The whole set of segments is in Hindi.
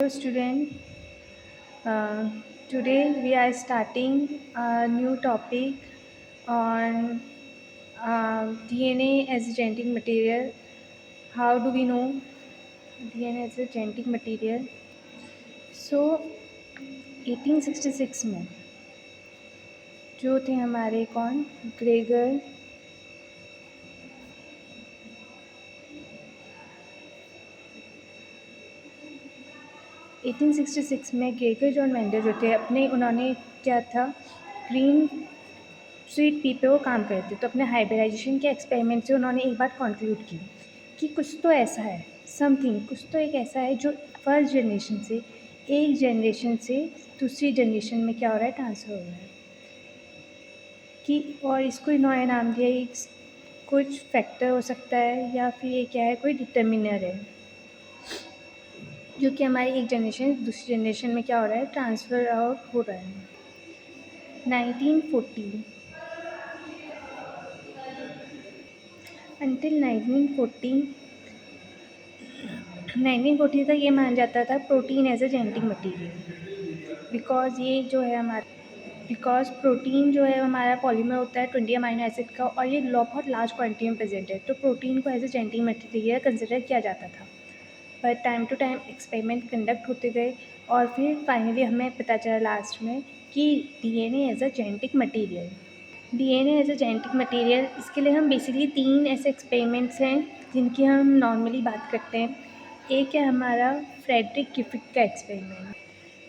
Hello student, uh, today we are starting a new topic on DNA as a genetic material. How do we know DNA as a genetic material? So 1866 में जो थे हमारे कौन ग्रेगर 1866 में ग्रेगर जॉन मेंडल जो थे उन्होंने क्या था ग्रीन स्वीट पी पे वो काम करते तो अपने हाइब्रिडाइजेशन के एक्सपेरिमेंट से उन्होंने एक बात कंक्लूड की कि कुछ तो ऐसा है समथिंग कुछ तो एक ऐसा है जो फर्स्ट जनरेशन से एक जनरेशन से दूसरी जनरेशन में क्या हो रहा है ट्रांसफ़र हो रहा है कि और इसको इन्होंने नाम दिया एक कुछ फैक्टर हो सकता है या फिर ये क्या है कोई डिटर्मिनर है जो कि हमारी एक जनरेशन दूसरी जनरेशन में क्या हो रहा है ट्रांसफ़र आउट हो रहा है 1940 until 1940 तक ये माना जाता था protein as a genetic material because protein जो है हमारा पॉलीमर होता है 20 अमाइनो एसिड का और ये बहुत लार्ज क्वांटिटी में प्रेजेंट है तो प्रोटीन को as a genetic material consider किया जाता था पर time to time experiment conduct होते गए और फिर फाइनली हमें पता चला लास्ट में कि DNA as a genetic material DNA as a genetic material इसके लिए हम बेसिकली 3 ऐसे एक्सपेरिमेंट्स हैं जिनकी हम नॉर्मली बात करते हैं। एक है हमारा फ्रेडरिक किफिक का एक्सपेरिमेंट।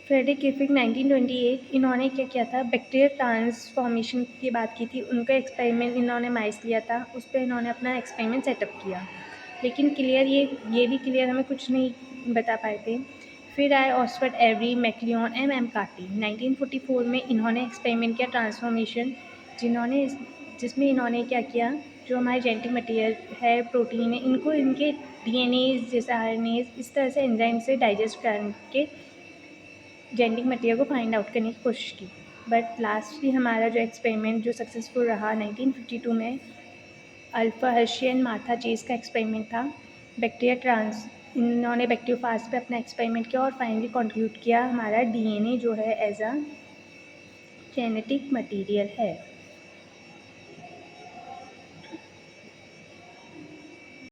फ्रेडरिक किफिक 1928 इन्होंने क्या किया था बैक्टीरियल ट्रांसफॉर्मेशन की बात की थी। उनका एक्सपेरिमेंट इन्होंने माइस लिया था, उस पर इन्होंने अपना एक्सपेरिमेंट सेटअप किया लेकिन क्लियर ये भी क्लियर हमें कुछ नहीं बता पाए थे। फिर आए ऑक्सफोर्ड एवरी मैक्लियन एम कार्टी 1944 में इन्होंने एक्सपेरिमेंट किया ट्रांसफॉर्मेशन जिसमें इन्होंने क्या किया जो हमारे जेनेटिक मटीरियल है प्रोटीन है इनको इनके डीएनए जैसे आरएनए इस तरह से एंजाइम से डाइजेस्ट करके जेनेटिक मटीरियल को फाइंड आउट करने की कोशिश की। बट लास्टली हमारा जो एक्सपेरिमेंट जो सक्सेसफुल रहा 1952 में alpha Hershey and Martha chase का एक्सपेरिमेंट था। इन्होंने बैक्टीरियोफाज पे अपना एक्सपेरिमेंट किया और फाइनली कंक्लूड किया हमारा डीएनए जो है एज अ जेनेटिक मटीरियल है।